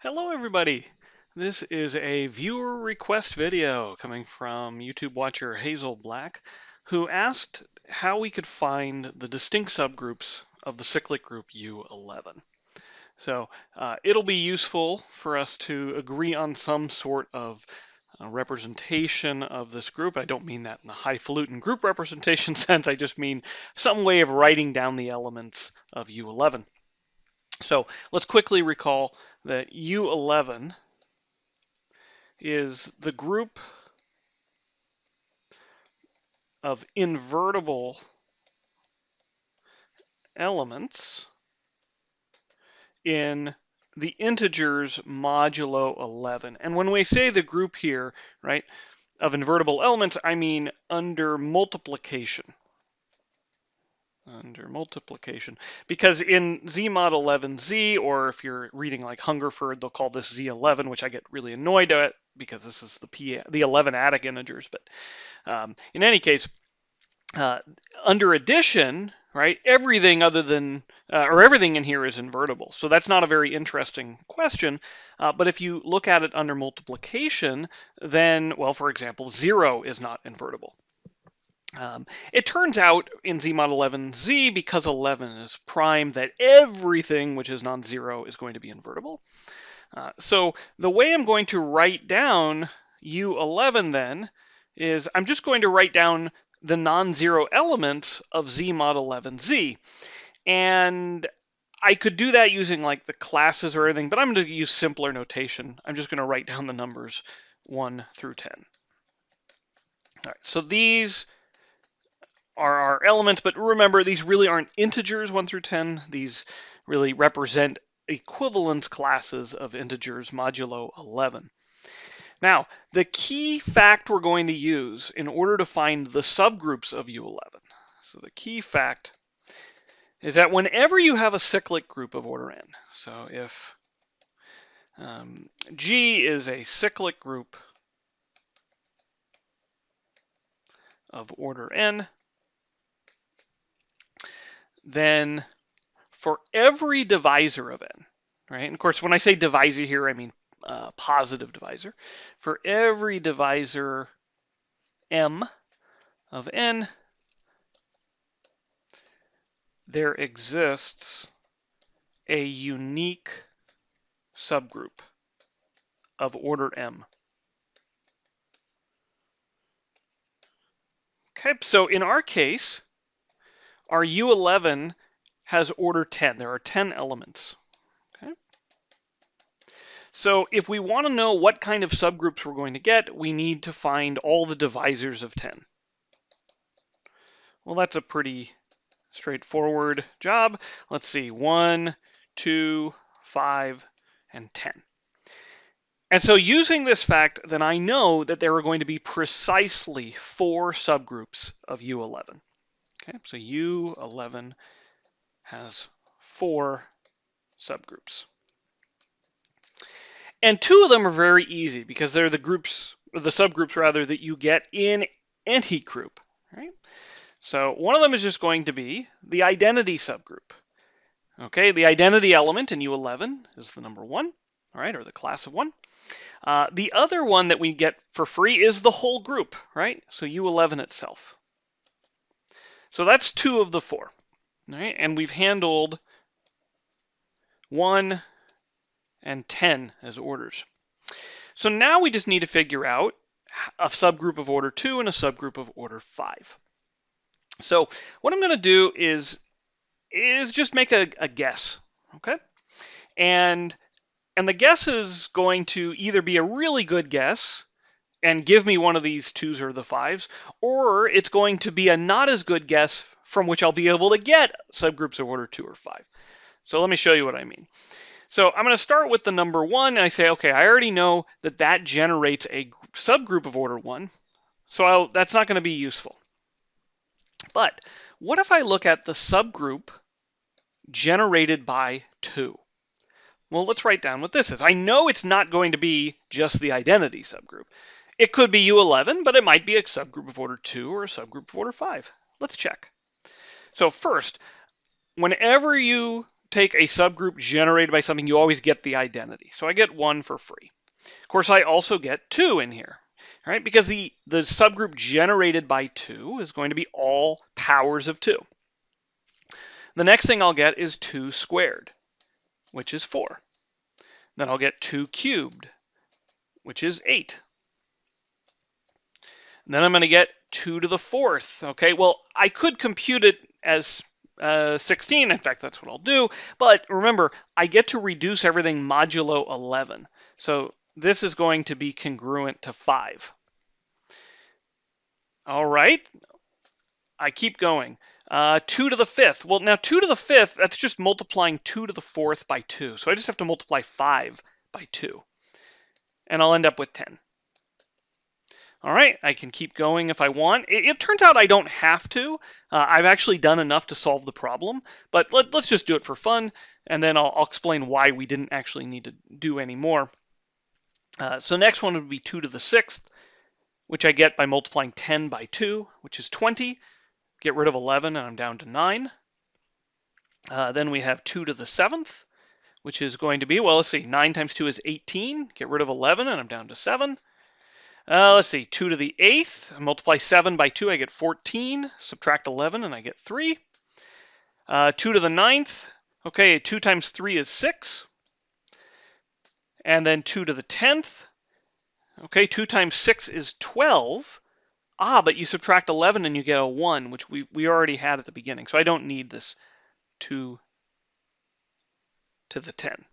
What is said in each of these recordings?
Hello everybody! This is a viewer request video coming from YouTube watcher Hazel Black, who asked how we could find the distinct subgroups of the cyclic group U11. So it'll be useful for us to agree on some sort of representation of this group. I don't mean that in the highfalutin group representation sense, I just mean some way of writing down the elements of U11. So let's quickly recall that U11 is the group of invertible elements in the integers modulo 11. And when we say the group here, right, of invertible elements, I mean under multiplication. Under multiplication, because in Z mod 11Z, or if you're reading like Hungerford, they'll call this Z11, which I get really annoyed at because this is the 11 adic integers. But in any case, under addition, right, everything other than or everything in here is invertible. So that's not a very interesting question. But if you look at it under multiplication, then, well, for example, 0 is not invertible. It turns out in Z mod 11Z, because 11 is prime, that everything which is non-zero is going to be invertible. So the way I'm going to write down U11 then is I'm just going to write down the non-zero elements of Z mod 11Z. And I could do that using like the classes or anything, but I'm going to use simpler notation. I'm just going to write down the numbers 1 through 10. All right, so these are our elements, but remember, these really aren't integers 1 through 10. These really represent equivalence classes of integers modulo 11. Now, the key fact we're going to use in order to find the subgroups of U11, so the key fact is that whenever you have a cyclic group of order n, so if G is a cyclic group of order n, then for every divisor of n, right? And of course, when I say divisor here, I mean positive divisor. For every divisor m of n, there exists a unique subgroup of order m. Okay, so in our case, our U11 has order 10. There are 10 elements. Okay. So if we want to know what kind of subgroups we're going to get, we need to find all the divisors of 10. Well, that's a pretty straightforward job. Let's see, 1, 2, 5, and 10. And so using this fact, then I know that there are going to be precisely 4 subgroups of U11. Okay, so U11 has 4 subgroups. And 2 of them are very easy because they're the subgroups rather, that you get in any group, right? So one of them is just going to be the identity subgroup. Okay, the identity element in U11 is the number 1, all right, or the class of 1. The other one that we get for free is the whole group, right? So U11 itself. So that's 2 of the 4, right? And we've handled 1 and 10 as orders. So now we just need to figure out a subgroup of order 2 and a subgroup of order 5. So what I'm going to do is just make a guess, okay? And the guess is going to either be a really good guess and give me one of these 2s or the 5s, or it's going to be a not as good guess from which I'll be able to get subgroups of order 2 or 5. So let me show you what I mean. So I'm going to start with the number 1, and I say, okay, I already know that that generates a subgroup of order 1, so that's not going to be useful. But what if I look at the subgroup generated by 2? Well, let's write down what this is. I know it's not going to be just the identity subgroup. It could be U11, but it might be a subgroup of order 2 or a subgroup of order 5. Let's check. So first, whenever you take a subgroup generated by something, you always get the identity. So I get 1 for free. Of course, I also get 2 in here, right? Because the subgroup generated by 2 is going to be all powers of 2. The next thing I'll get is 2 squared, which is 4. Then I'll get 2 cubed, which is 8. And then I'm going to get 2 to the 4th. Okay, well, I could compute it as 16. In fact, that's what I'll do. But remember, I get to reduce everything modulo 11. So this is going to be congruent to 5. All right, I keep going. 2 to the 5th. Well, now 2 to the 5th, that's just multiplying 2 to the 4th by 2. So I just have to multiply 5 by 2. And I'll end up with 10. All right, I can keep going if I want. It turns out I don't have to. I've actually done enough to solve the problem, but let's just do it for fun, and then I'll explain why we didn't actually need to do any more. So next one would be 2 to the 6th, which I get by multiplying 10 by 2, which is 20. Get rid of 11, and I'm down to 9. Then we have 2 to the 7th, which is going to be, well, let's see, 9 times 2 is 18. Get rid of 11, and I'm down to 7. Let's see, 2 to the 8th, multiply 7 by 2, I get 14, subtract 11, and I get 3. 2 to the 9th, okay, 2 times 3 is 6. And then 2 to the 10th, okay, 2 times 6 is 12. But you subtract 11 and you get a 1, which we already had at the beginning, so I don't need this 2 to the 10.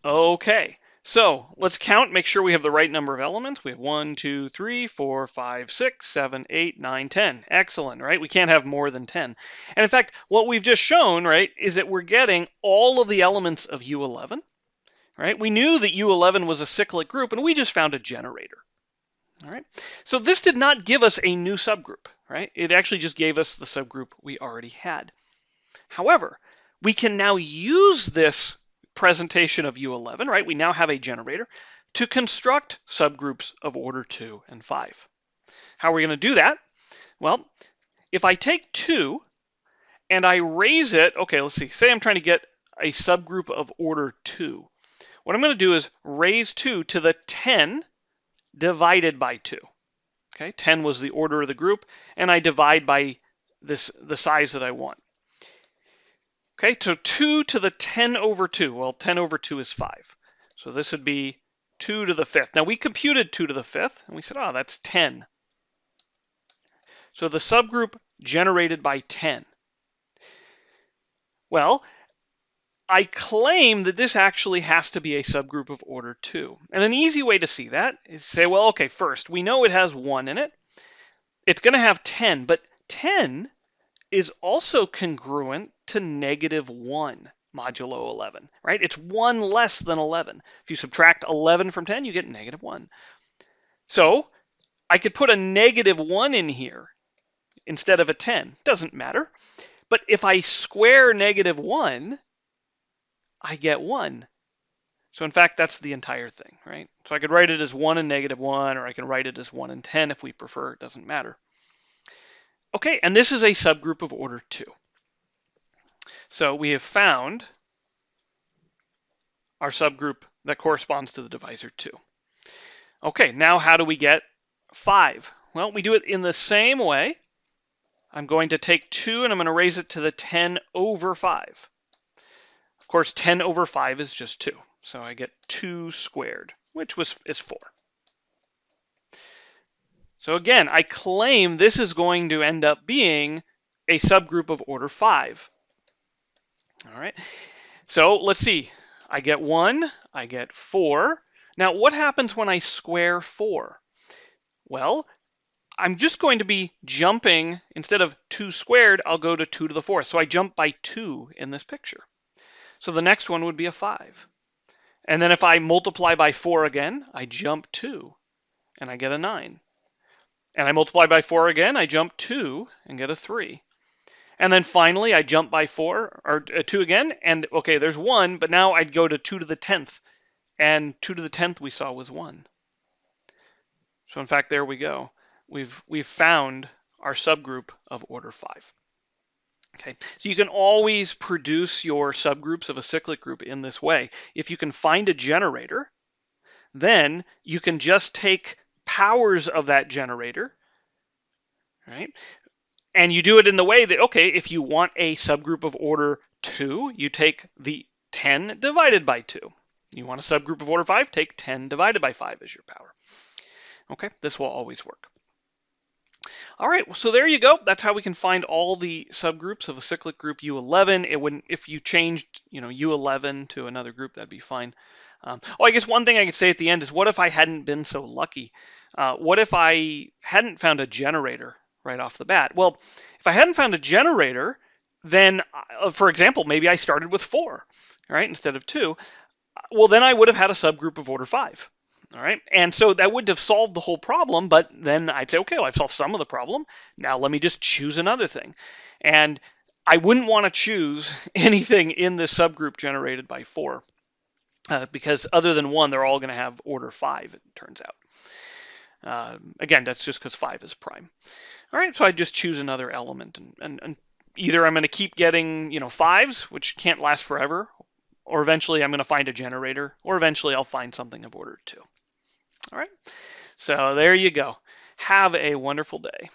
Okay. So let's count, make sure we have the right number of elements. We have 1, 2, 3, 4, 5, 6, 7, 8, 9, 10. Excellent, right? We can't have more than 10. And in fact, what we've just shown, right, is that we're getting all of the elements of U11, right? We knew that U11 was a cyclic group, and we just found a generator. All right. So this did not give us a new subgroup, right? It actually just gave us the subgroup we already had. However, we can now use this presentation of U11, right? We now have a generator to construct subgroups of order 2 and 5. How are we going to do that? Well, if I take 2 and I raise it, okay, let's see, say I'm trying to get a subgroup of order 2. What I'm going to do is raise 2 to the 10 divided by 2. Okay, 10 was the order of the group, and I divide by the size that I want. Okay, so 2 to the 10 over 2. Well, 10 over 2 is 5. So this would be 2 to the 5th. Now we computed 2 to the 5th, and we said, oh, that's 10. So the subgroup generated by 10. Well, I claim that this actually has to be a subgroup of order 2. And an easy way to see that is say, well, okay, first, we know it has 1 in it. It's going to have 10, but 10 is also congruent to -1 modulo 11, right? It's 1 less than 11. If you subtract 11 from 10, you get -1. So I could put a -1 in here instead of a 10. Doesn't matter. But if I square -1, I get 1. So in fact, that's the entire thing, right? So I could write it as 1 and -1, or I can write it as 1 and 10 if we prefer. It doesn't matter. Okay, and this is a subgroup of order 2. So we have found our subgroup that corresponds to the divisor 2. Okay, now how do we get 5? Well, we do it in the same way. I'm going to take 2 and I'm going to raise it to the 10 over 5. Of course, 10 over 5 is just 2. So I get 2 squared, which is 4. So again, I claim this is going to end up being a subgroup of order 5. All right. So let's see. I get 1, I get 4. Now, what happens when I square 4? Well, I'm just going to be jumping, instead of 2 squared, I'll go to 2 to the 4th. So I jump by 2 in this picture. So the next one would be a 5. And then if I multiply by 4 again, I jump 2, and I get a 9. And I multiply by 4 again, I jump 2 and get a 3. And then finally, I jump by 4, or 2 again, and okay, there's 1, but now I'd go to 2 to the 10th, and 2 to the 10th we saw was 1. So in fact, there we go. We've found our subgroup of order 5. Okay, so you can always produce your subgroups of a cyclic group in this way. If you can find a generator, then you can just take powers of that generator, right? And you do it in the way that, okay, if you want a subgroup of order 2, you take the 10 divided by 2. You want a subgroup of order 5, take 10 divided by 5 as your power. Okay, this will always work. All right, so there you go. That's how we can find all the subgroups of a cyclic group U11. It wouldn't, if you changed, U11 to another group, that'd be fine. I guess one thing I could say at the end is, what if I hadn't been so lucky? What if I hadn't found a generator right off the bat? Well, if I hadn't found a generator, then, for example, maybe I started with 4, right, instead of 2. Well, then I would have had a subgroup of order 5. All right, and so that wouldn't have solved the whole problem, but then I'd say, okay, well, I've solved some of the problem. Now let me just choose another thing. And I wouldn't want to choose anything in this subgroup generated by 4, because other than 1, they're all going to have order 5, it turns out. Again, that's just because 5 is prime. All right, so I just choose another element, and either I'm going to keep getting 5s, which can't last forever, or eventually I'm going to find a generator, or eventually I'll find something of order 2. All right, so there you go. Have a wonderful day.